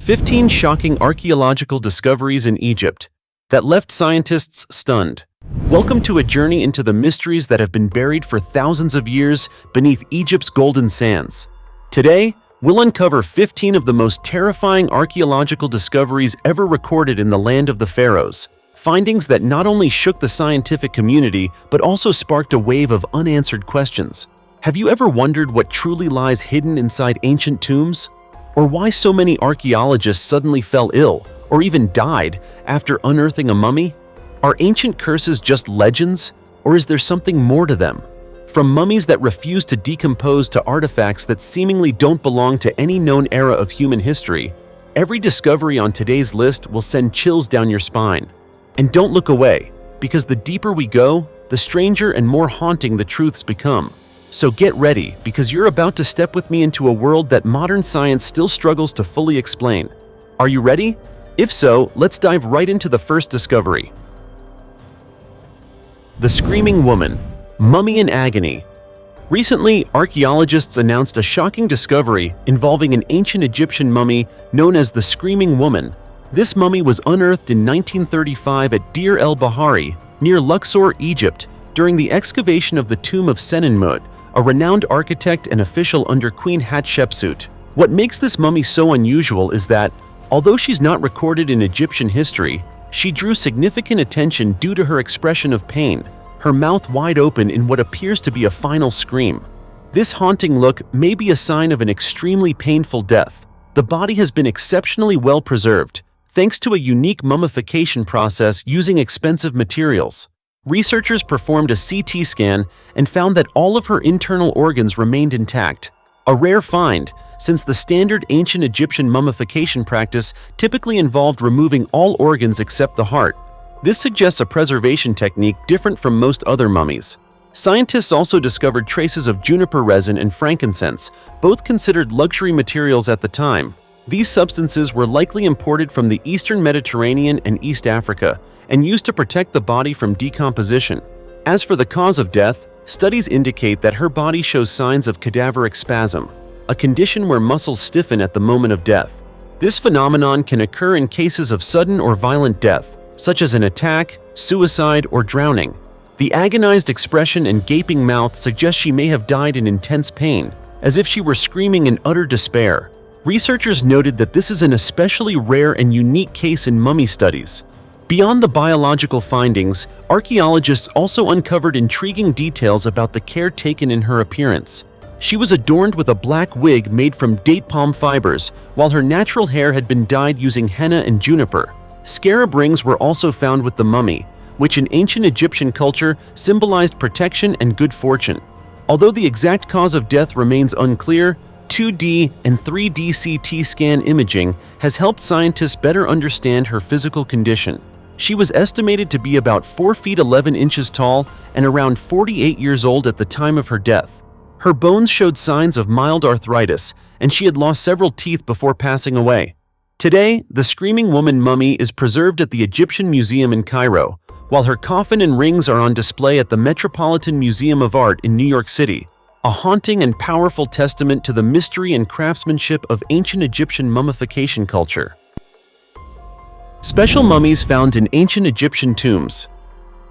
15 shocking archaeological discoveries in Egypt that left scientists stunned. Welcome to a journey into the mysteries that have been buried for thousands of years beneath Egypt's golden sands. Today, we'll uncover 15 of the most terrifying archaeological discoveries ever recorded in the land of the Pharaohs. Findings that not only shook the scientific community, but also sparked a wave of unanswered questions. Have you ever wondered what truly lies hidden inside ancient tombs? Or why so many archaeologists suddenly fell ill, or even died, after unearthing a mummy? Are ancient curses just legends, or is there something more to them? From mummies that refuse to decompose to artifacts that seemingly don't belong to any known era of human history, every discovery on today's list will send chills down your spine. And don't look away, because the deeper we go, the stranger and more haunting the truths become. So get ready, because you're about to step with me into a world that modern science still struggles to fully explain. Are you ready? If so, let's dive right into the first discovery. The Screaming Woman, Mummy in Agony. Recently, archaeologists announced a shocking discovery involving an ancient Egyptian mummy known as the Screaming Woman. This mummy was unearthed in 1935 at Deir el-Bahari, near Luxor, Egypt, during the excavation of the tomb of Senenmut, a renowned architect and official under Queen Hatshepsut. What makes this mummy so unusual is that, although she's not recorded in Egyptian history, she drew significant attention due to her expression of pain, her mouth wide open in what appears to be a final scream. This haunting look may be a sign of an extremely painful death. The body has been exceptionally well preserved, thanks to a unique mummification process using expensive materials. Researchers performed a CT scan and found that all of her internal organs remained intact, a rare find since the standard ancient Egyptian mummification practice typically involved removing all organs except the heart. This suggests a preservation technique different from most other mummies. Scientists also discovered traces of juniper resin and frankincense, both considered luxury materials at the time. These substances were likely imported from the Eastern Mediterranean and East Africa, and used to protect the body from decomposition. As for the cause of death, studies indicate that her body shows signs of cadaveric spasm, a condition where muscles stiffen at the moment of death. This phenomenon can occur in cases of sudden or violent death, such as an attack, suicide, or drowning. The agonized expression and gaping mouth suggest she may have died in intense pain, as if she were screaming in utter despair. Researchers noted that this is an especially rare and unique case in mummy studies. Beyond the biological findings, archaeologists also uncovered intriguing details about the care taken in her appearance. She was adorned with a black wig made from date palm fibers, while her natural hair had been dyed using henna and juniper. Scarab rings were also found with the mummy, which in ancient Egyptian culture symbolized protection and good fortune. Although the exact cause of death remains unclear, 2D and 3D CT scan imaging has helped scientists better understand her physical condition. She was estimated to be about 4 feet 11 inches tall and around 48 years old at the time of her death. Her bones showed signs of mild arthritis, and she had lost several teeth before passing away. Today, the Screaming Woman mummy is preserved at the Egyptian Museum in Cairo, while her coffin and rings are on display at the Metropolitan Museum of Art in New York City, a haunting and powerful testament to the mystery and craftsmanship of ancient Egyptian mummification culture. Special mummies found in ancient Egyptian tombs.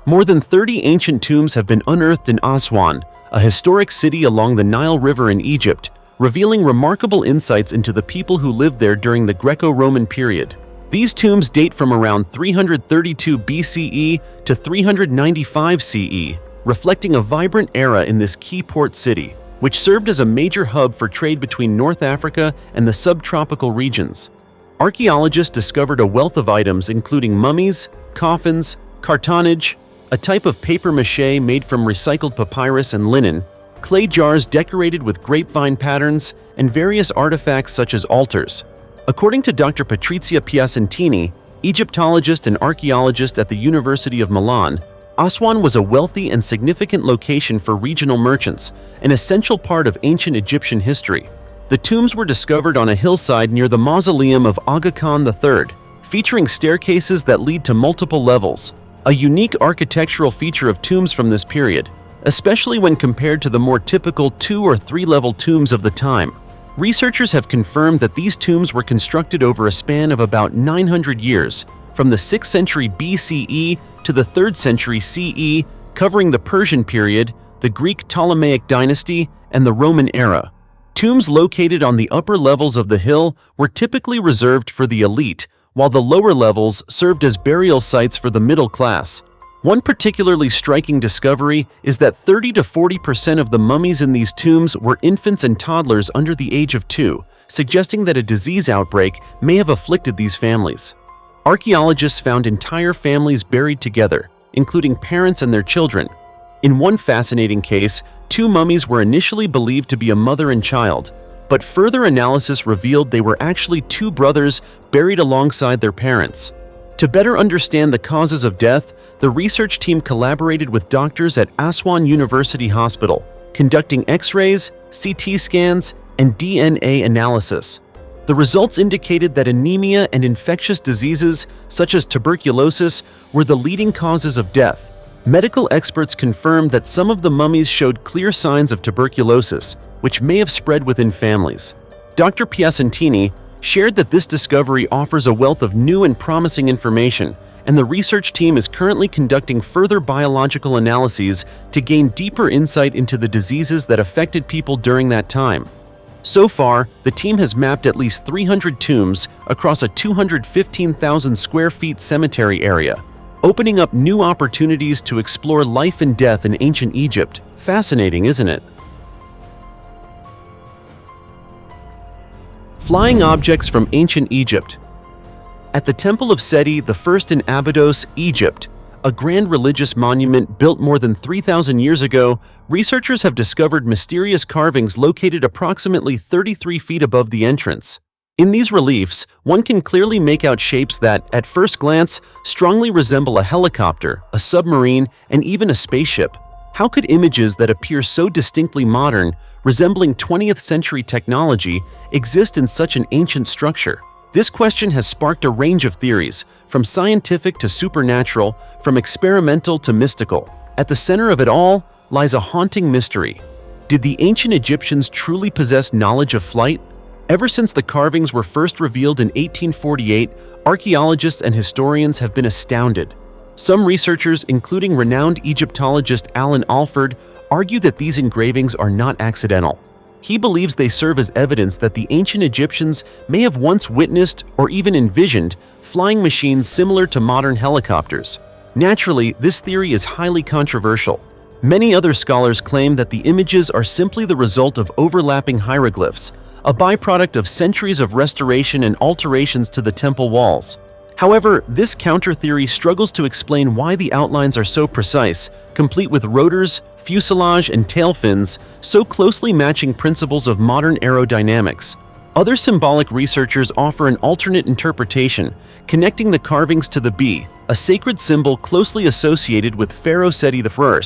More than 30 ancient tombs have been unearthed in Aswan, a historic city along the Nile River in Egypt, revealing remarkable insights into the people who lived there during the Greco-Roman period. These tombs date from around 332 BCE to 395 CE, reflecting a vibrant era in this key port city, which served as a major hub for trade between North Africa and the subtropical regions. Archaeologists discovered a wealth of items including mummies, coffins, cartonnage, a type of papier-mâché made from recycled papyrus and linen, clay jars decorated with grapevine patterns, and various artifacts such as altars. According to Dr. Patrizia Piacentini, Egyptologist and archaeologist at the University of Milan, Aswan was a wealthy and significant location for regional merchants, an essential part of ancient Egyptian history. The tombs were discovered on a hillside near the mausoleum of Aga Khan III, featuring staircases that lead to multiple levels, a unique architectural feature of tombs from this period, especially when compared to the more typical 2- or 3-level tombs of the time. Researchers have confirmed that these tombs were constructed over a span of about 900 years, from the 6th century BCE to the 3rd century CE, covering the Persian period, the Greek Ptolemaic dynasty, and the Roman era. Tombs located on the upper levels of the hill were typically reserved for the elite, while the lower levels served as burial sites for the middle class. One particularly striking discovery is that 30 to 40% of the mummies in these tombs were infants and toddlers under the age of 2, suggesting that a disease outbreak may have afflicted these families. Archaeologists found entire families buried together, including parents and their children. In one fascinating case, 2 mummies were initially believed to be a mother and child, but further analysis revealed they were actually 2 brothers buried alongside their parents. To better understand the causes of death, the research team collaborated with doctors at Aswan University Hospital, conducting X-rays, CT scans, and DNA analysis. The results indicated that anemia and infectious diseases, such as tuberculosis, were the leading causes of death. Medical experts confirmed that some of the mummies showed clear signs of tuberculosis, which may have spread within families. Dr. Piacentini shared that this discovery offers a wealth of new and promising information, and the research team is currently conducting further biological analyses to gain deeper insight into the diseases that affected people during that time. So far, the team has mapped at least 300 tombs across a 215,000 square feet cemetery area, opening up new opportunities to explore life and death in ancient Egypt. Fascinating, isn't it? Flying objects from ancient Egypt. At the Temple of Seti I in Abydos, Egypt, a grand religious monument built more than 3,000 years ago, researchers have discovered mysterious carvings located approximately 33 feet above the entrance. In these reliefs, one can clearly make out shapes that, at first glance, strongly resemble a helicopter, a submarine, and even a spaceship. How could images that appear so distinctly modern, resembling 20th century technology, exist in such an ancient structure? This question has sparked a range of theories, from scientific to supernatural, from experimental to mystical. At the center of it all lies a haunting mystery. Did the ancient Egyptians truly possess knowledge of flight? Ever since the carvings were first revealed in 1848, archaeologists and historians have been astounded. Some researchers, including renowned Egyptologist Alan Alford, argue that these engravings are not accidental. He believes they serve as evidence that the ancient Egyptians may have once witnessed or even envisioned flying machines similar to modern helicopters. Naturally, this theory is highly controversial. Many other scholars claim that the images are simply the result of overlapping hieroglyphs, a byproduct of centuries of restoration and alterations to the temple walls. However, this counter-theory struggles to explain why the outlines are so precise, complete with rotors, fuselage, and tail fins, so closely matching principles of modern aerodynamics. Other symbolic researchers offer an alternate interpretation, connecting the carvings to the bee, a sacred symbol closely associated with Pharaoh Seti I.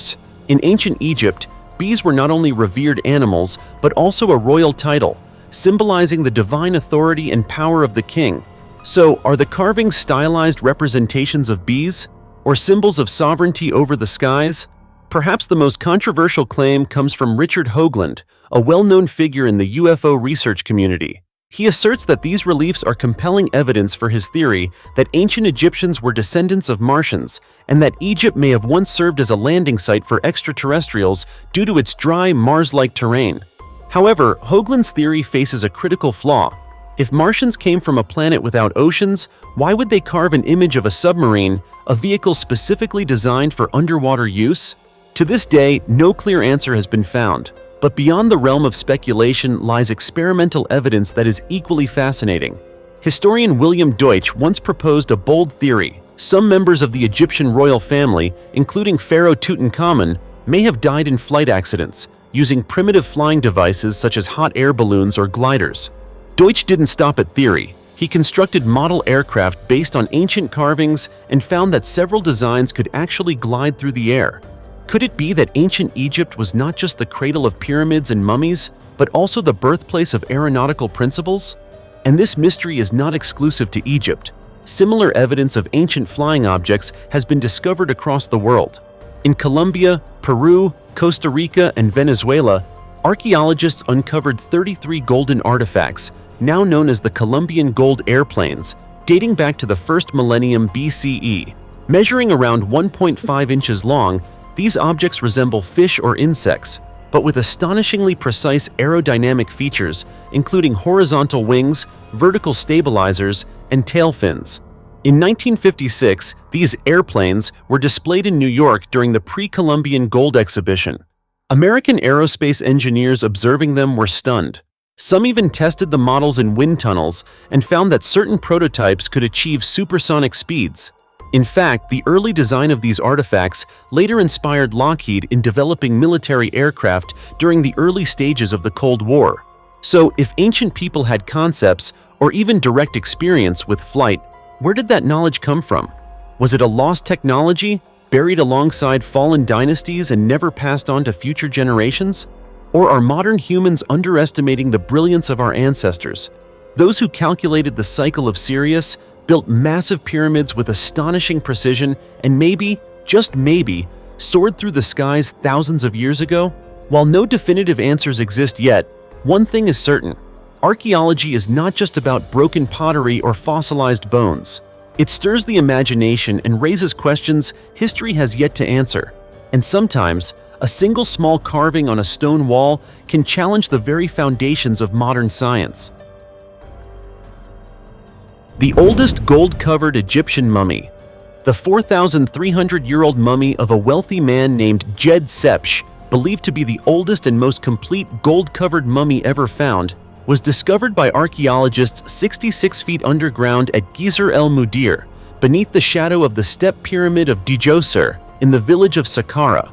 In ancient Egypt, bees were not only revered animals, but also a royal title, symbolizing the divine authority and power of the king. So, are the carvings stylized representations of bees, or symbols of sovereignty over the skies? Perhaps the most controversial claim comes from Richard Hoagland, a well-known figure in the UFO research community. He asserts that these reliefs are compelling evidence for his theory that ancient Egyptians were descendants of Martians, and that Egypt may have once served as a landing site for extraterrestrials due to its dry, Mars-like terrain. However, Hoagland's theory faces a critical flaw. If Martians came from a planet without oceans, why would they carve an image of a submarine, a vehicle specifically designed for underwater use? To this day, no clear answer has been found, but beyond the realm of speculation lies experimental evidence that is equally fascinating. Historian William Deutsch once proposed a bold theory. Some members of the Egyptian royal family, including Pharaoh Tutankhamun, may have died in flight accidents, using primitive flying devices such as hot air balloons or gliders. Deutsch didn't stop at theory. He constructed model aircraft based on ancient carvings and found that several designs could actually glide through the air. Could it be that ancient Egypt was not just the cradle of pyramids and mummies, but also the birthplace of aeronautical principles? And this mystery is not exclusive to Egypt. Similar evidence of ancient flying objects has been discovered across the world. In Colombia, Peru, Costa Rica, and Venezuela, archaeologists uncovered 33 golden artifacts, now known as the Columbian gold airplanes, dating back to the first millennium BCE. Measuring around 1.5 inches long, these objects resemble fish or insects, but with astonishingly precise aerodynamic features, including horizontal wings, vertical stabilizers, and tail fins. In 1956, these airplanes were displayed in New York during the pre-Columbian gold exhibition. American aerospace engineers observing them were stunned. Some even tested the models in wind tunnels and found that certain prototypes could achieve supersonic speeds. In fact, the early design of these artifacts later inspired Lockheed in developing military aircraft during the early stages of the Cold War. So, if ancient people had concepts or even direct experience with flight, where did that knowledge come from? Was it a lost technology, buried alongside fallen dynasties and never passed on to future generations? Or are modern humans underestimating the brilliance of our ancestors? Those who calculated the cycle of Sirius, built massive pyramids with astonishing precision, and maybe, just maybe, soared through the skies thousands of years ago? While no definitive answers exist yet, one thing is certain. Archaeology is not just about broken pottery or fossilized bones. It stirs the imagination and raises questions history has yet to answer. And sometimes, a single small carving on a stone wall can challenge the very foundations of modern science. The oldest gold-covered Egyptian mummy. The 4,300-year-old mummy of a wealthy man named Djed Sepsh, believed to be the oldest and most complete gold-covered mummy ever found, was discovered by archaeologists 66 feet underground at Gizr el-Mudir, beneath the shadow of the step pyramid of Djoser, in the village of Saqqara.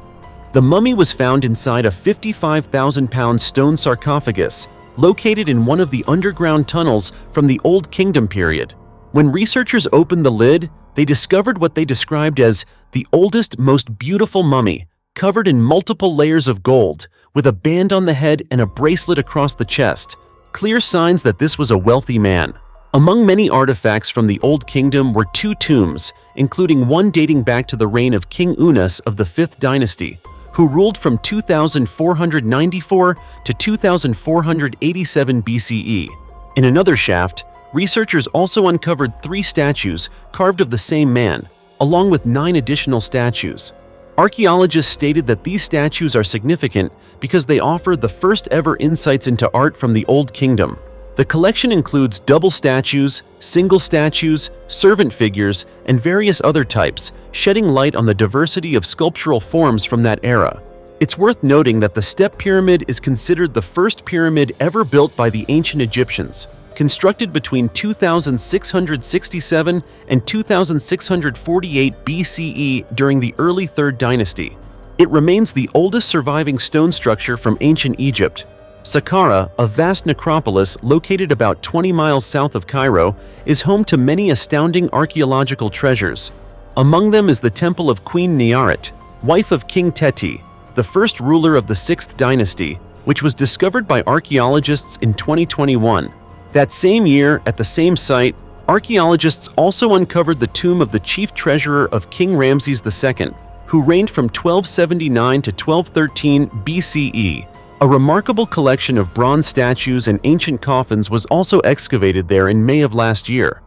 The mummy was found inside a 55,000-pound stone sarcophagus, located in one of the underground tunnels from the Old Kingdom period. When researchers opened the lid, they discovered what they described as the oldest, most beautiful mummy, covered in multiple layers of gold, with a band on the head and a bracelet across the chest. Clear signs that this was a wealthy man. Among many artifacts from the Old Kingdom were 2 tombs, including one dating back to the reign of King Unas of the 5th dynasty, who ruled from 2494 to 2487 BCE. In another shaft, researchers also uncovered 3 statues carved of the same man, along with 9 additional statues. Archaeologists stated that these statues are significant because they offer the first ever insights into art from the Old Kingdom. The collection includes double statues, single statues, servant figures, and various other types, shedding light on the diversity of sculptural forms from that era. It's worth noting that the Step Pyramid is considered the first pyramid ever built by the ancient Egyptians, constructed between 2667 and 2648 BCE during the early 3rd dynasty. It remains the oldest surviving stone structure from ancient Egypt. Saqqara, a vast necropolis located about 20 miles south of Cairo, is home to many astounding archaeological treasures. Among them is the Temple of Queen Nearet, wife of King Teti, the first ruler of the 6th dynasty, which was discovered by archaeologists in 2021. That same year, at the same site, archaeologists also uncovered the tomb of the chief treasurer of King Ramses II, who reigned from 1279 to 1213 BCE. A remarkable collection of bronze statues and ancient coffins was also excavated there in May of last year.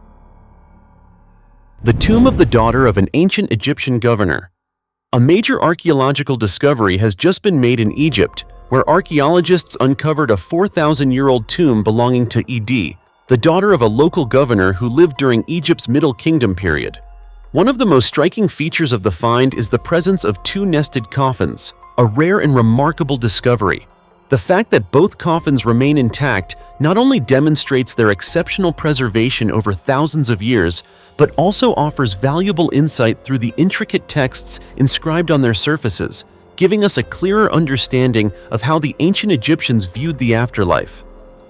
The tomb of the daughter of an ancient Egyptian governor. A major archaeological discovery has just been made in Egypt, where archaeologists uncovered a 4,000-year-old tomb belonging to Idi, the daughter of a local governor who lived during Egypt's Middle Kingdom period. One of the most striking features of the find is the presence of 2 nested coffins, a rare and remarkable discovery. The fact that both coffins remain intact not only demonstrates their exceptional preservation over thousands of years, but also offers valuable insight through the intricate texts inscribed on their surfaces, giving us a clearer understanding of how the ancient Egyptians viewed the afterlife.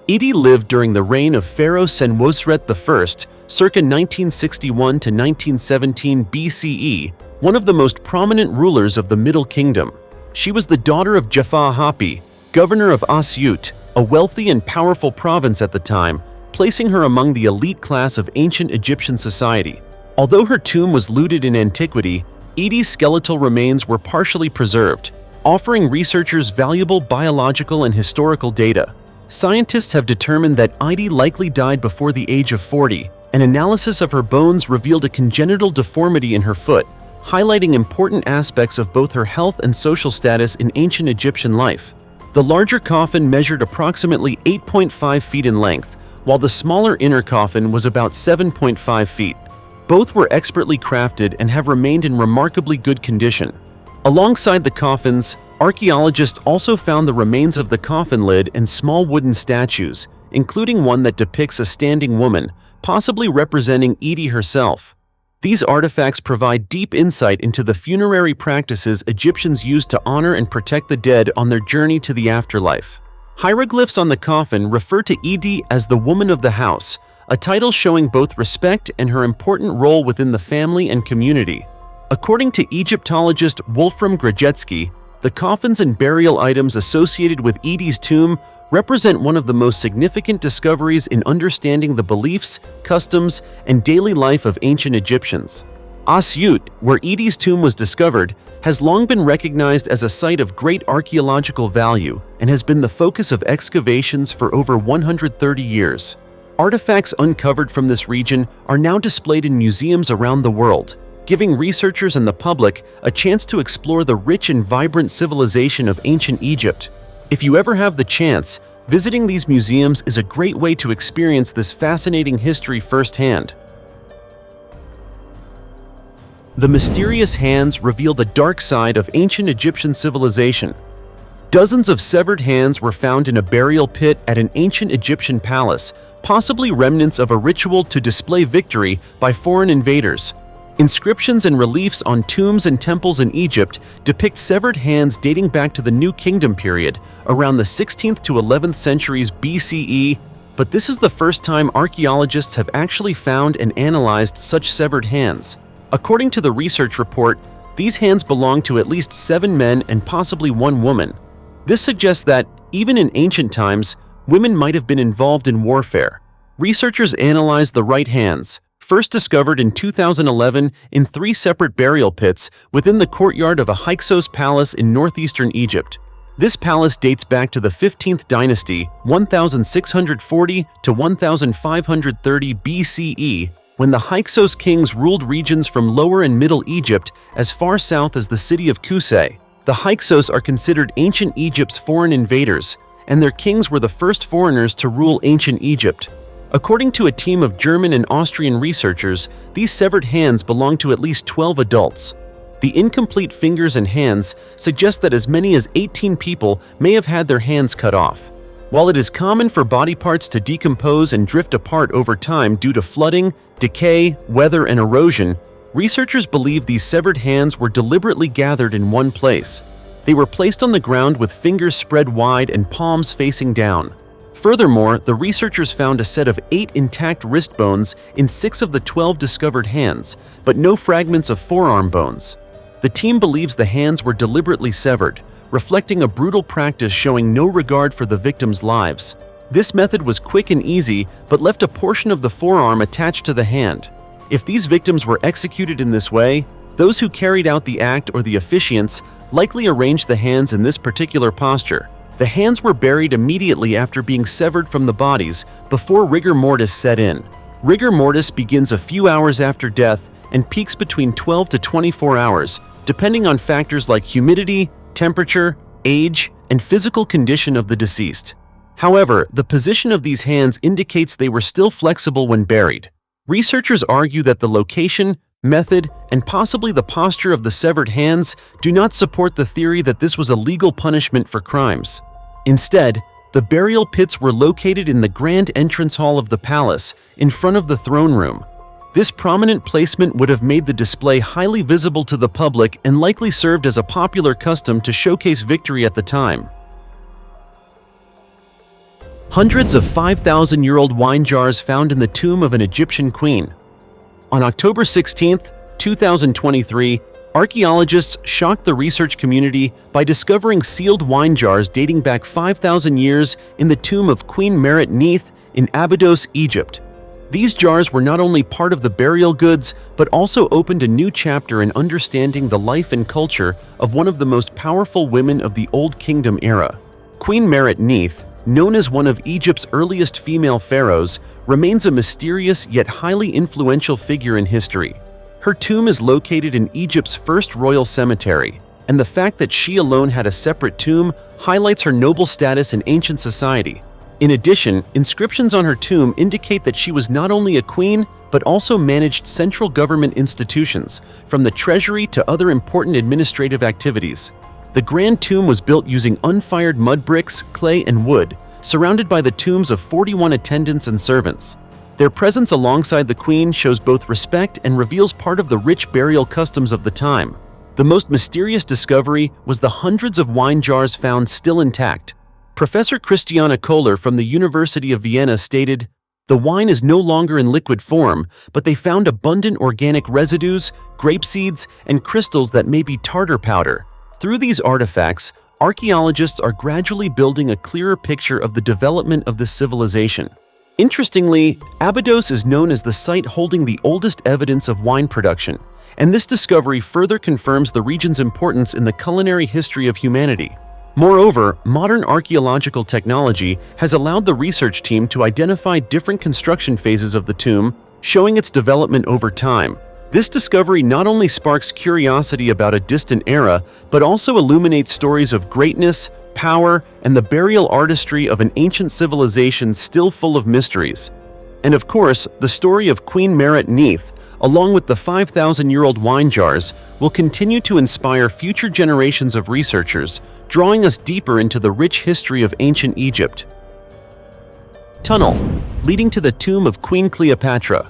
Idi lived during the reign of Pharaoh Senwosret I, circa 1961 to 1917 BCE, one of the most prominent rulers of the Middle Kingdom. She was the daughter of Jaffa Hapi, governor of Asyut, a wealthy and powerful province at the time, placing her among the elite class of ancient Egyptian society. Although her tomb was looted in antiquity, Idi's skeletal remains were partially preserved, offering researchers valuable biological and historical data. Scientists have determined that Idi likely died before the age of 40. An analysis of her bones revealed a congenital deformity in her foot, highlighting important aspects of both her health and social status in ancient Egyptian life. The larger coffin measured approximately 8.5 feet in length, while the smaller inner coffin was about 7.5 feet. Both were expertly crafted and have remained in remarkably good condition. Alongside the coffins, archaeologists also found the remains of the coffin lid and small wooden statues, including one that depicts a standing woman, possibly representing Idi herself. These artifacts provide deep insight into the funerary practices Egyptians used to honor and protect the dead on their journey to the afterlife. Hieroglyphs on the coffin refer to Idi as the woman of the house, a title showing both respect and her important role within the family and community. According to Egyptologist Wolfram Grajecki, the coffins and burial items associated with Idi's tomb represent one of the most significant discoveries in understanding the beliefs, customs, and daily life of ancient Egyptians. Asyut, where Idi's tomb was discovered, has long been recognized as a site of great archaeological value and has been the focus of excavations for over 130 years. Artifacts uncovered from this region are now displayed in museums around the world, giving researchers and the public a chance to explore the rich and vibrant civilization of ancient Egypt. If you ever have the chance, visiting these museums is a great way to experience this fascinating history firsthand. The mysterious hands reveal the dark side of ancient Egyptian civilization. Dozens of severed hands were found in a burial pit at an ancient Egyptian palace, possibly remnants of a ritual to display victory by foreign invaders. Inscriptions and reliefs on tombs and temples in Egypt depict severed hands dating back to the New Kingdom period, around the 16th to 11th centuries BCE, but this is the first time archaeologists have actually found and analyzed such severed hands. According to the research report, these hands belong to at least 7 men and possibly 1 woman. This suggests that, even in ancient times, women might have been involved in warfare. Researchers analyzed the right hands, first discovered in 2011 in 3 separate burial pits within the courtyard of a Hyksos palace in northeastern Egypt. This palace dates back to the 15th dynasty, 1640 to 1530 BCE, when the Hyksos kings ruled regions from Lower and Middle Egypt as far south as the city of Kusay. The Hyksos are considered ancient Egypt's foreign invaders, and their kings were the first foreigners to rule ancient Egypt. According to a team of German and Austrian researchers, these severed hands belong to at least 12 adults. The incomplete fingers and hands suggest that as many as 18 people may have had their hands cut off. While it is common for body parts to decompose and drift apart over time due to flooding, decay, weather, and erosion, researchers believe these severed hands were deliberately gathered in one place. They were placed on the ground with fingers spread wide and palms facing down. Furthermore, the researchers found a set of 8 intact wrist bones in 6 of the 12 discovered hands, but no fragments of forearm bones. The team believes the hands were deliberately severed, reflecting a brutal practice showing no regard for the victims' lives. This method was quick and easy, but left a portion of the forearm attached to the hand. If these victims were executed in this way, those who carried out the act or the officiants likely arranged the hands in this particular posture. The hands were buried immediately after being severed from the bodies before rigor mortis set in. Rigor mortis begins a few hours after death and peaks between 12 to 24 hours, depending on factors like humidity, temperature, age, and physical condition of the deceased. However, the position of these hands indicates they were still flexible when buried. Researchers argue that the location, method, and possibly the posture of the severed hands do not support the theory that this was a legal punishment for crimes. Instead, the burial pits were located in the grand entrance hall of the palace, in front of the throne room. This prominent placement would have made the display highly visible to the public and likely served as a popular custom to showcase victory at the time. Hundreds of 5,000-year-old wine jars found in the tomb of an Egyptian queen. On October 16, 2023, archaeologists shocked the research community by discovering sealed wine jars dating back 5,000 years in the tomb of Queen Merit Neith in Abydos, Egypt. These jars were not only part of the burial goods, but also opened a new chapter in understanding the life and culture of one of the most powerful women of the Old Kingdom era. Queen Merit-Neith, known as one of Egypt's earliest female pharaohs, remains a mysterious yet highly influential figure in history. Her tomb is located in Egypt's first royal cemetery, and the fact that she alone had a separate tomb highlights her noble status in ancient society. In addition, inscriptions on her tomb indicate that she was not only a queen, but also managed central government institutions, from the treasury to other important administrative activities. The grand tomb was built using unfired mud bricks, clay, and wood, surrounded by the tombs of 41 attendants and servants. Their presence alongside the queen shows both respect and reveals part of the rich burial customs of the time. The most mysterious discovery was the hundreds of wine jars found still intact. Professor Christiana Kohler from the University of Vienna stated, "The wine is no longer in liquid form, but they found abundant organic residues, grape seeds, and crystals that may be tartar powder." Through these artifacts, archaeologists are gradually building a clearer picture of the development of this civilization. Interestingly, Abydos is known as the site holding the oldest evidence of wine production, and this discovery further confirms the region's importance in the culinary history of humanity. Moreover, modern archaeological technology has allowed the research team to identify different construction phases of the tomb, showing its development over time. This discovery not only sparks curiosity about a distant era, but also illuminates stories of greatness, power, and the burial artistry of an ancient civilization still full of mysteries. And of course, the story of Queen Merit-Neith, along with the 5,000-year-old wine jars, will continue to inspire future generations of researchers, drawing us deeper into the rich history of ancient Egypt. Tunnel leading to the tomb of Queen Cleopatra.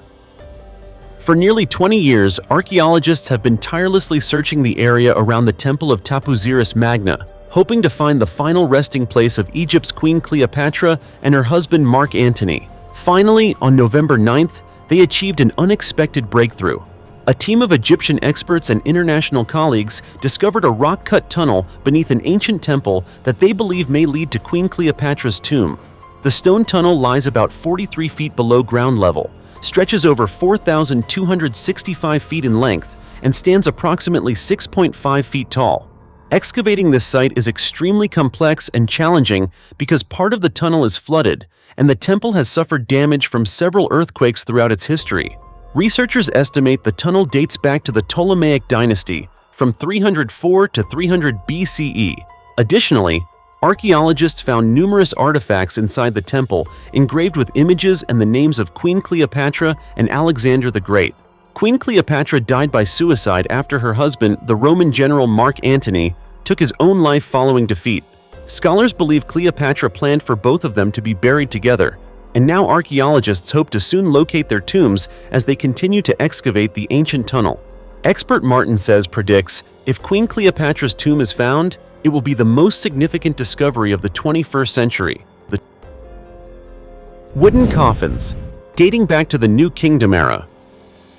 For nearly 20 years, archaeologists have been tirelessly searching the area around the Temple of Tapuziris Magna, hoping to find the final resting place of Egypt's Queen Cleopatra and her husband Mark Antony. Finally, on November 9th, they achieved an unexpected breakthrough. A team of Egyptian experts and international colleagues discovered a rock-cut tunnel beneath an ancient temple that they believe may lead to Queen Cleopatra's tomb. The stone tunnel lies about 43 feet below ground level, stretches over 4,265 feet in length, and stands approximately 6.5 feet tall. Excavating this site is extremely complex and challenging because part of the tunnel is flooded, and the temple has suffered damage from several earthquakes throughout its history. Researchers estimate the tunnel dates back to the Ptolemaic dynasty, from 304 to 300 BCE. Additionally, archaeologists found numerous artifacts inside the temple engraved with images and the names of Queen Cleopatra and Alexander the Great. Queen Cleopatra died by suicide after her husband, the Roman general Mark Antony, took his own life following defeat. Scholars believe Cleopatra planned for both of them to be buried together, and now archaeologists hope to soon locate their tombs as they continue to excavate the ancient tunnel. Expert Martin predicts, if Queen Cleopatra's tomb is found, it will be the most significant discovery of the 21st century. The wooden coffins, dating back to the New Kingdom era.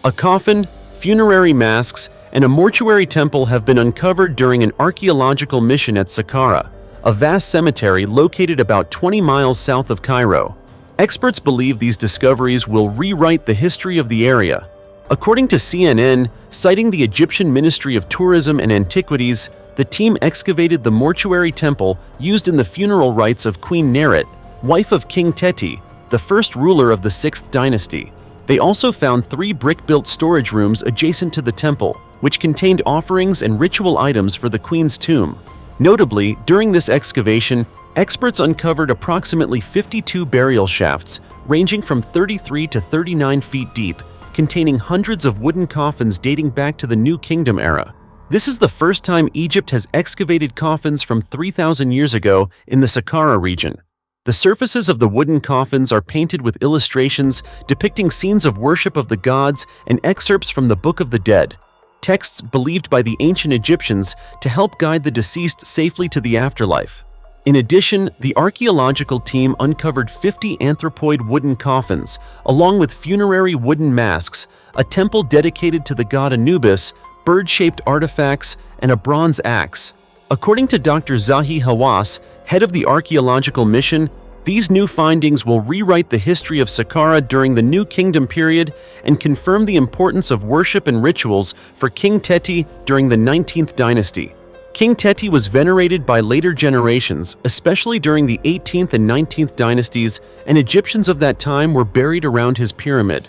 A coffin, funerary masks, and a mortuary temple have been uncovered during an archaeological mission at Saqqara, a vast cemetery located about 20 miles south of Cairo. Experts believe these discoveries will rewrite the history of the area. According to CNN, citing the Egyptian Ministry of Tourism and Antiquities, the team excavated the mortuary temple used in the funeral rites of Queen Nerit, wife of King Teti, the first ruler of the 6th dynasty. They also found 3 brick-built storage rooms adjacent to the temple, which contained offerings and ritual items for the queen's tomb. Notably, during this excavation, experts uncovered approximately 52 burial shafts, ranging from 33 to 39 feet deep, containing hundreds of wooden coffins dating back to the New Kingdom era. This is the first time Egypt has excavated coffins from 3,000 years ago in the Saqqara region. The surfaces of the wooden coffins are painted with illustrations depicting scenes of worship of the gods and excerpts from the Book of the Dead, texts believed by the ancient Egyptians to help guide the deceased safely to the afterlife. In addition, the archaeological team uncovered 50 anthropoid wooden coffins, along with funerary wooden masks, a temple dedicated to the god Anubis, bird-shaped artifacts, and a bronze axe. According to Dr. Zahi Hawass, head of the archaeological mission, These new findings will rewrite the history of Saqqara during the New Kingdom period and confirm the importance of worship and rituals for King Teti during the 19th dynasty. King Teti was venerated by later generations, especially during the 18th and 19th dynasties, and Egyptians of that time were buried around his pyramid.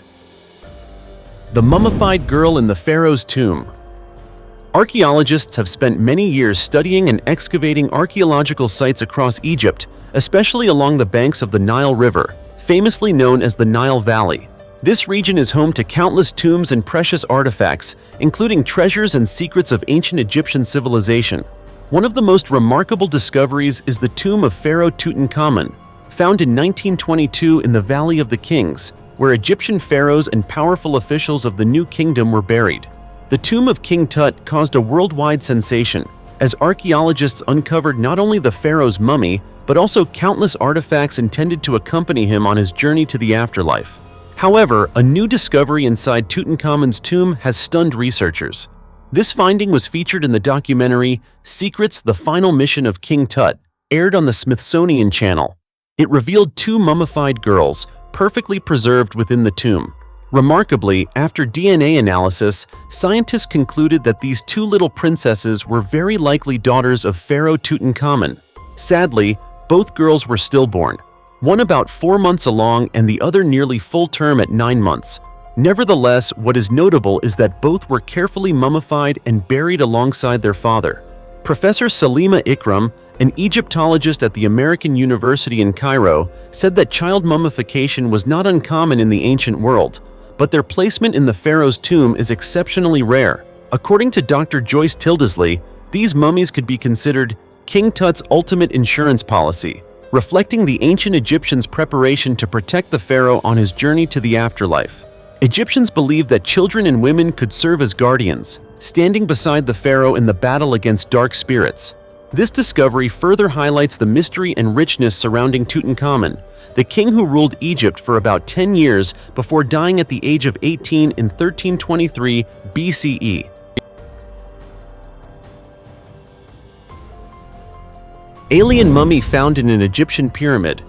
The mummified girl in the pharaoh's tomb. Archaeologists have spent many years studying and excavating archaeological sites across Egypt, especially along the banks of the Nile River, famously known as the Nile Valley. This region is home to countless tombs and precious artifacts, including treasures and secrets of ancient Egyptian civilization. One of the most remarkable discoveries is the tomb of Pharaoh Tutankhamun, found in 1922 in the Valley of the Kings, where Egyptian pharaohs and powerful officials of the New Kingdom were buried. The tomb of King Tut caused a worldwide sensation, as archaeologists uncovered not only the pharaoh's mummy, but also countless artifacts intended to accompany him on his journey to the afterlife. However, a new discovery inside Tutankhamun's tomb has stunned researchers. This finding was featured in the documentary Secrets: The Final Mission of King Tut, aired on the Smithsonian Channel. It revealed two mummified girls, perfectly preserved within the tomb. Remarkably, after DNA analysis, scientists concluded that these two little princesses were very likely daughters of Pharaoh Tutankhamun. Sadly, both girls were stillborn, one about 4 months along and the other nearly full term at 9 months. Nevertheless, what is notable is that both were carefully mummified and buried alongside their father. Professor Salima Ikram, an Egyptologist at the American University in Cairo, said that child mummification was not uncommon in the ancient world, but their placement in the pharaoh's tomb is exceptionally rare. According to Dr. Joyce Tildesley, these mummies could be considered King Tut's ultimate insurance policy, reflecting the ancient Egyptians' preparation to protect the pharaoh on his journey to the afterlife. Egyptians believed that children and women could serve as guardians, standing beside the pharaoh in the battle against dark spirits. This discovery further highlights the mystery and richness surrounding Tutankhamun, the king who ruled Egypt for about 10 years before dying at the age of 18 in 1323 BCE. Alien mummy found in an Egyptian pyramid.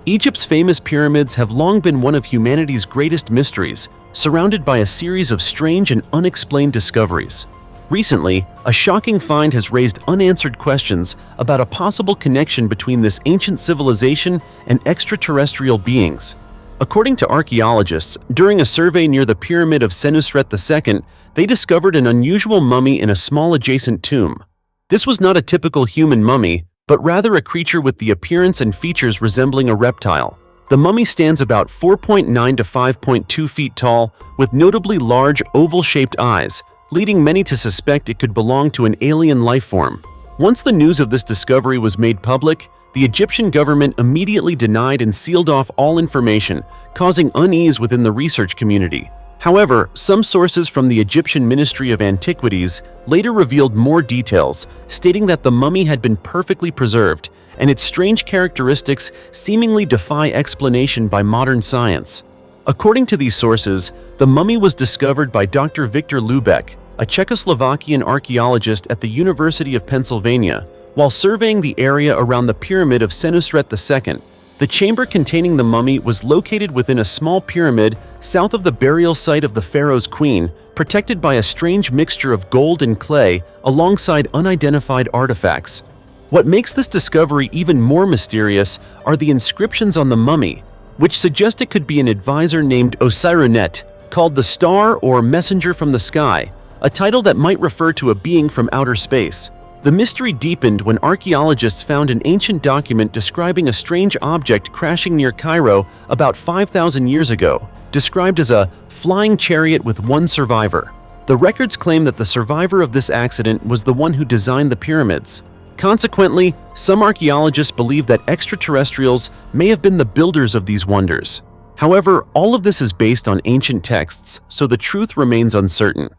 Egypt's famous pyramids have long been one of humanity's greatest mysteries, surrounded by a series of strange and unexplained discoveries. Recently, a shocking find has raised unanswered questions about a possible connection between this ancient civilization and extraterrestrial beings. According to archaeologists, during a survey near the pyramid of Senusret II, they discovered an unusual mummy in a small adjacent tomb. This was not a typical human mummy, but rather a creature with the appearance and features resembling a reptile. The mummy stands about 4.9 to 5.2 feet tall, with notably large, oval-shaped eyes, leading many to suspect it could belong to an alien life form. Once the news of this discovery was made public, the Egyptian government immediately denied and sealed off all information, causing unease within the research community. However, some sources from the Egyptian Ministry of Antiquities later revealed more details, stating that the mummy had been perfectly preserved, and its strange characteristics seemingly defy explanation by modern science. According to these sources, the mummy was discovered by Dr. Viktor Lubeck, a Czechoslovakian archaeologist at the University of Pennsylvania, while surveying the area around the pyramid of Senusret II. The chamber containing the mummy was located within a small pyramid south of the burial site of the pharaoh's queen, protected by a strange mixture of gold and clay alongside unidentified artifacts. What makes this discovery even more mysterious are the inscriptions on the mummy, which suggest it could be an advisor named Osironet, called the Star or Messenger from the Sky, a title that might refer to a being from outer space. The mystery deepened when archaeologists found an ancient document describing a strange object crashing near Cairo about 5,000 years ago, described as a flying chariot with one survivor. The records claim that the survivor of this accident was the one who designed the pyramids. Consequently, some archaeologists believe that extraterrestrials may have been the builders of these wonders. However, all of this is based on ancient texts, so the truth remains uncertain.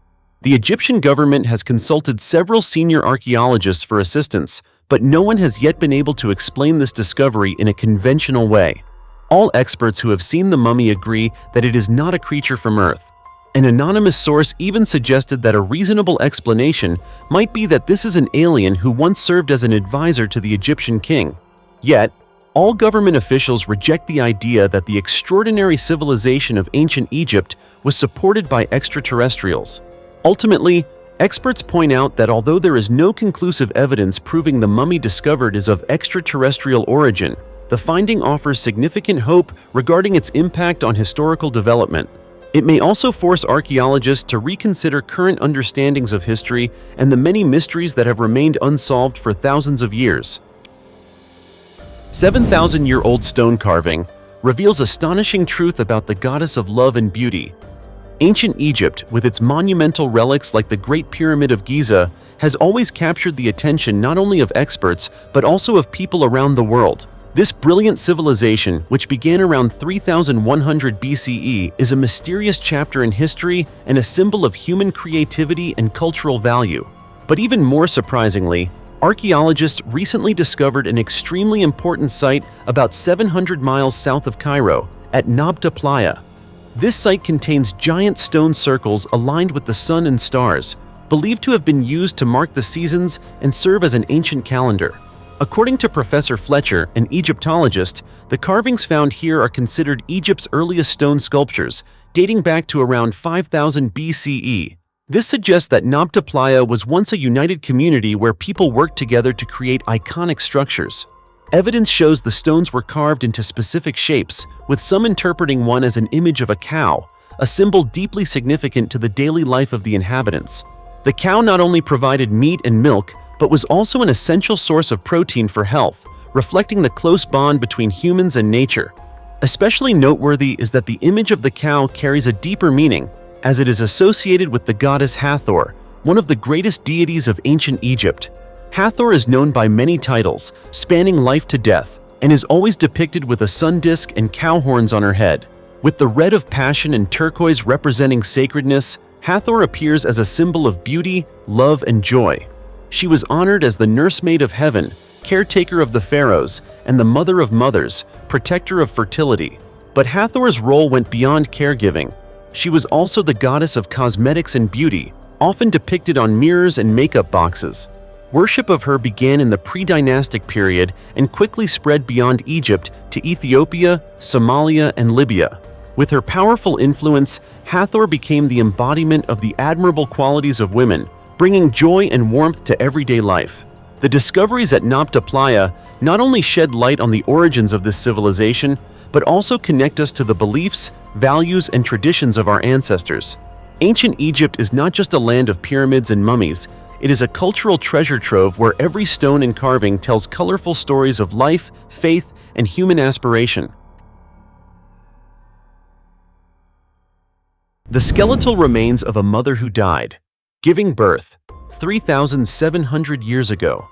The Egyptian government has consulted several senior archaeologists for assistance, but no one has yet been able to explain this discovery in a conventional way. All experts who have seen the mummy agree that it is not a creature from Earth. An anonymous source even suggested that a reasonable explanation might be that this is an alien who once served as an advisor to the Egyptian king. Yet, All government officials reject the idea that the extraordinary civilization of ancient Egypt was supported by extraterrestrials. Ultimately, experts point out that although there is no conclusive evidence proving the mummy discovered is of extraterrestrial origin, the finding offers significant hope regarding its impact on historical development. It may also force archaeologists to reconsider current understandings of history and the many mysteries that have remained unsolved for thousands of years. 7,000-year-old stone carving reveals astonishing truth about the goddess of love and beauty. Ancient Egypt, with its monumental relics like the Great Pyramid of Giza, has always captured the attention not only of experts but also of people around the world. This brilliant civilization, which began around 3100 BCE, is a mysterious chapter in history and a symbol of human creativity and cultural value. But even more surprisingly, archaeologists recently discovered an extremely important site about 700 miles south of Cairo, at Nabta Playa. This site contains giant stone circles aligned with the sun and stars, believed to have been used to mark the seasons and serve as an ancient calendar. According to Professor Fletcher, an Egyptologist, the carvings found here are considered Egypt's earliest stone sculptures, dating back to around 5000 BCE. This suggests that Nabta Playa was once a united community where people worked together to create iconic structures. Evidence shows the stones were carved into specific shapes, with some interpreting one as an image of a cow, a symbol deeply significant to the daily life of the inhabitants. The cow not only provided meat and milk, but was also an essential source of protein for health, reflecting the close bond between humans and nature. Especially noteworthy is that the image of the cow carries a deeper meaning, as it is associated with the goddess Hathor, one of the greatest deities of ancient Egypt. Hathor is known by many titles, spanning life to death, and is always depicted with a sun disk and cow horns on her head. With the red of passion and turquoise representing sacredness, Hathor appears as a symbol of beauty, love, and joy. She was honored as the nursemaid of heaven, caretaker of the pharaohs, and the mother of mothers, protector of fertility. But Hathor's role went beyond caregiving. She was also the goddess of cosmetics and beauty, often depicted on mirrors and makeup boxes. Worship of her began in the pre-dynastic period and quickly spread beyond Egypt to Ethiopia, Somalia, and Libya. With her powerful influence, Hathor became the embodiment of the admirable qualities of women, bringing joy and warmth to everyday life. The discoveries at Nabta Playa not only shed light on the origins of this civilization, but also connect us to the beliefs, values, and traditions of our ancestors. Ancient Egypt is not just a land of pyramids and mummies, it is a cultural treasure trove where every stone and carving tells colorful stories of life, faith, and human aspiration. The skeletal remains of a mother who died, giving birth 3,700 years ago.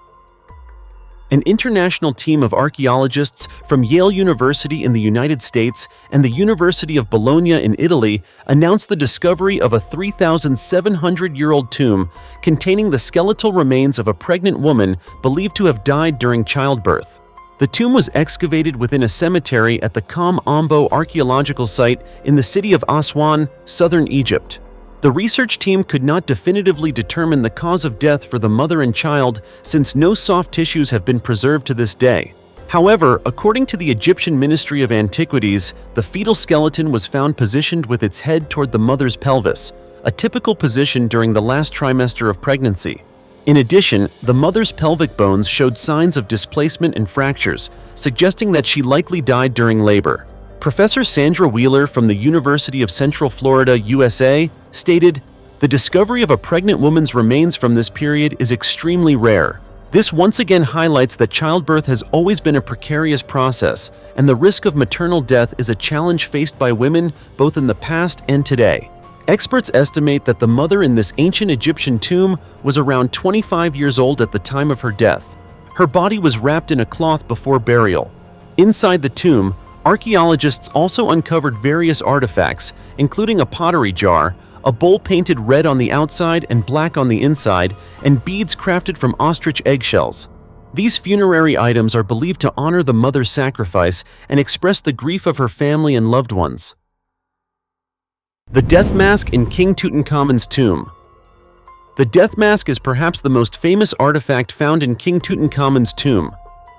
An international team of archaeologists from Yale University in the United States and the University of Bologna in Italy announced the discovery of a 3,700-year-old tomb containing the skeletal remains of a pregnant woman believed to have died during childbirth. The tomb was excavated within a cemetery at the Qam Ambo archaeological site in the city of Aswan, southern Egypt. The research team could not definitively determine the cause of death for the mother and child since no soft tissues have been preserved to this day. However, according to the Egyptian Ministry of Antiquities, the fetal skeleton was found positioned with its head toward the mother's pelvis, a typical position during the last trimester of pregnancy. In addition, the mother's pelvic bones showed signs of displacement and fractures, suggesting that she likely died during labor. Professor Sandra Wheeler from the University of Central Florida, USA, stated, "The discovery of a pregnant woman's remains from this period is extremely rare. This once again highlights that childbirth has always been a precarious process, and the risk of maternal death is a challenge faced by women both in the past and today." Experts estimate that the mother in this ancient Egyptian tomb was around 25 years old at the time of her death. Her body was wrapped in a cloth before burial. Inside the tomb, archaeologists also uncovered various artifacts, including a pottery jar, a bowl painted red on the outside and black on the inside, and beads crafted from ostrich eggshells. These funerary items are believed to honor the mother's sacrifice and express the grief of her family and loved ones. The death mask in King Tutankhamun's tomb. The death mask is perhaps the most famous artifact found in King Tutankhamun's tomb.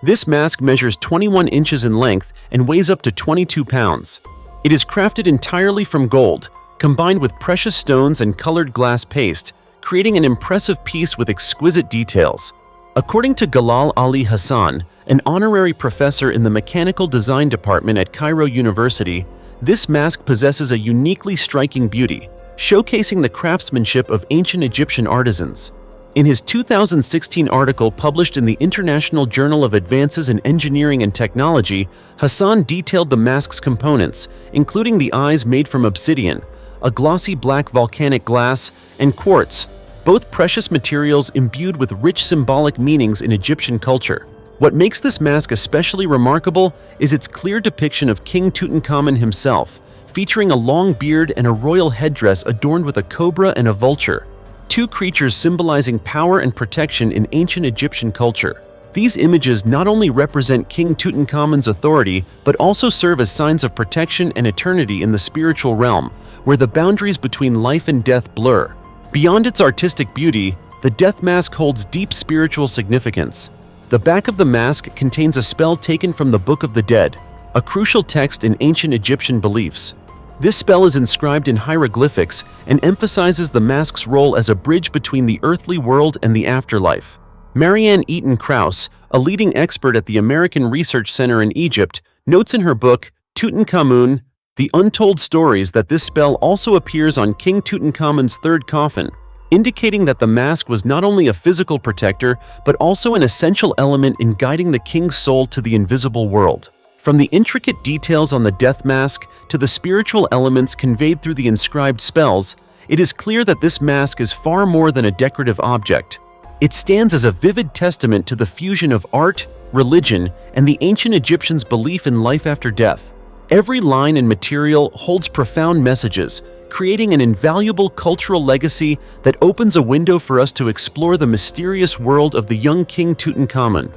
This mask measures 21 inches in length and weighs up to 22 pounds. It is crafted entirely from gold, combined with precious stones and colored glass paste, creating an impressive piece with exquisite details. According to Galal Ali Hassan, an honorary professor in the mechanical design department at Cairo University, this mask possesses a uniquely striking beauty, showcasing the craftsmanship of ancient Egyptian artisans. In his 2016 article published in the International Journal of Advances in Engineering and Technology, Hassan detailed the mask's components, including the eyes made from obsidian, a glossy black volcanic glass, and quartz, both precious materials imbued with rich symbolic meanings in Egyptian culture. What makes this mask especially remarkable is its clear depiction of King Tutankhamun himself, featuring a long beard and a royal headdress adorned with a cobra and a vulture, two creatures symbolizing power and protection in ancient Egyptian culture. These images not only represent King Tutankhamun's authority, but also serve as signs of protection and eternity in the spiritual realm, where the boundaries between life and death blur. Beyond its artistic beauty, the death mask holds deep spiritual significance. The back of the mask contains a spell taken from the Book of the Dead, a crucial text in ancient Egyptian beliefs. This spell is inscribed in hieroglyphics and emphasizes the mask's role as a bridge between the earthly world and the afterlife. Marianne Eaton Krauss, a leading expert at the American Research Center in Egypt, notes in her book, Tutankhamun, The Untold Stories, that this spell also appears on King Tutankhamun's third coffin, indicating that the mask was not only a physical protector, but also an essential element in guiding the king's soul to the invisible world. From the intricate details on the death mask to the spiritual elements conveyed through the inscribed spells, it is clear that this mask is far more than a decorative object. It stands as a vivid testament to the fusion of art, religion, and the ancient Egyptians' belief in life after death. Every line and material holds profound messages, creating an invaluable cultural legacy that opens a window for us to explore the mysterious world of the young King Tutankhamun.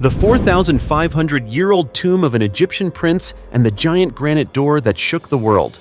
The 4,500-year-old tomb of an Egyptian prince and the giant granite door that shook the world.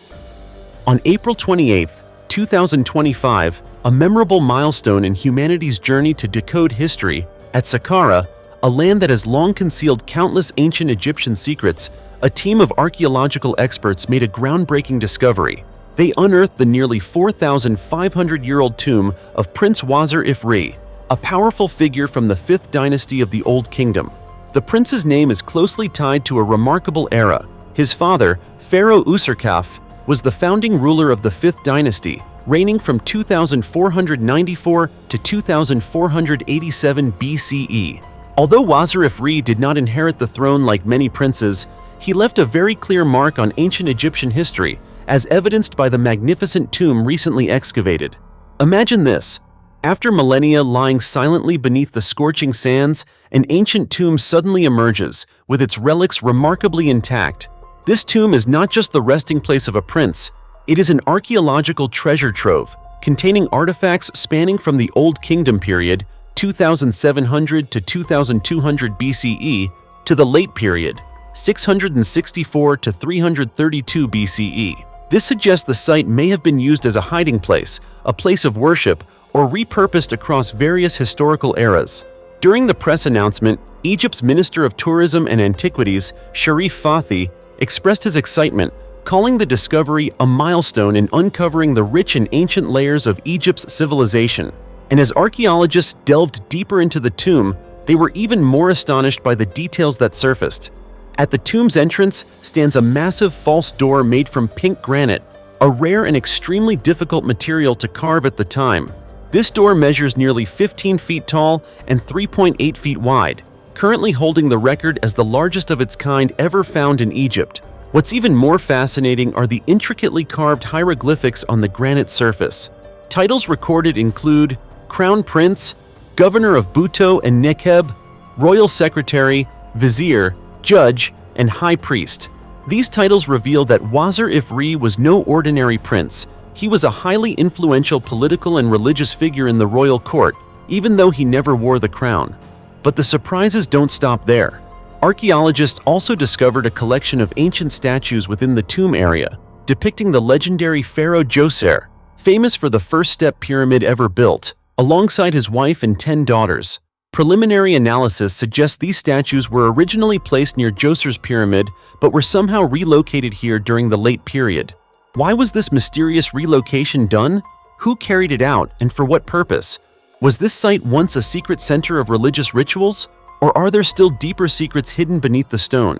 On April 28, 2025, a memorable milestone in humanity's journey to decode history, at Saqqara, a land that has long concealed countless ancient Egyptian secrets, a team of archaeological experts made a groundbreaking discovery. They unearthed the nearly 4,500-year-old tomb of Prince Wazir-Ifri, a powerful figure from the 5th dynasty of the Old Kingdom. The prince's name is closely tied to a remarkable era. His father, Pharaoh Userkaf, was the founding ruler of the 5th dynasty, reigning from 2494 to 2487 BCE. Although Wazir-Ifri did not inherit the throne like many princes, he left a very clear mark on ancient Egyptian history, as evidenced by the magnificent tomb recently excavated. Imagine this. After millennia lying silently beneath the scorching sands, an ancient tomb suddenly emerges, with its relics remarkably intact. This tomb is not just the resting place of a prince, it is an archaeological treasure trove, containing artifacts spanning from the Old Kingdom period, 2700 to 2200 BCE, to the Late Period, 664 to 332 BCE. This suggests the site may have been used as a hiding place, a place of worship, or repurposed across various historical eras. During the press announcement, Egypt's Minister of Tourism and Antiquities, Sharif Fathi, expressed his excitement, calling the discovery a milestone in uncovering the rich and ancient layers of Egypt's civilization. And as archaeologists delved deeper into the tomb, they were even more astonished by the details that surfaced. At the tomb's entrance stands a massive false door made from pink granite, a rare and extremely difficult material to carve at the time. This door measures nearly 15 feet tall and 3.8 feet wide, currently holding the record as the largest of its kind ever found in Egypt. What's even more fascinating are the intricately carved hieroglyphics on the granite surface. Titles recorded include Crown Prince, Governor of Buto and Nekeb, Royal Secretary, Vizier, Judge, and High Priest. These titles reveal that Wazir-Ifri was no ordinary prince. He was a highly influential political and religious figure in the royal court, even though he never wore the crown. But the surprises don't stop there. Archaeologists also discovered a collection of ancient statues within the tomb area, depicting the legendary Pharaoh Djoser, famous for the first step pyramid ever built, alongside his wife and 10 daughters. Preliminary analysis suggests these statues were originally placed near Djoser's pyramid but were somehow relocated here during the late period. Why was this mysterious relocation done? Who carried it out and for what purpose? Was this site once a secret center of religious rituals? Or are there still deeper secrets hidden beneath the stone?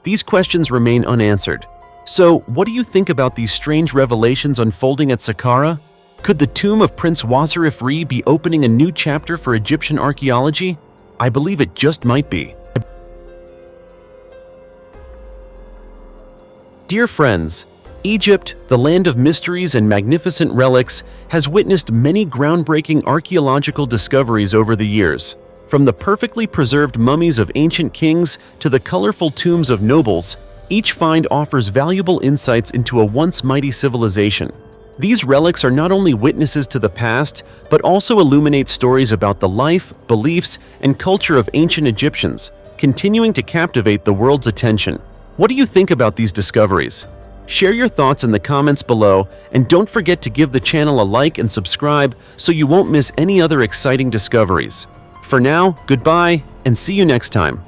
These questions remain unanswered. So, what do you think about these strange revelations unfolding at Saqqara? Could the tomb of Prince Wasserif Re be opening a new chapter for Egyptian archaeology? I believe it just might be. Dear friends, Egypt, the land of mysteries and magnificent relics, has witnessed many groundbreaking archaeological discoveries over the years. From the perfectly preserved mummies of ancient kings to the colorful tombs of nobles, each find offers valuable insights into a once mighty civilization. These relics are not only witnesses to the past, but also illuminate stories about the life, beliefs, and culture of ancient Egyptians, continuing to captivate the world's attention. What do you think about these discoveries? Share your thoughts in the comments below, and don't forget to give the channel a like and subscribe so you won't miss any other exciting discoveries. For now, goodbye, and see you next time.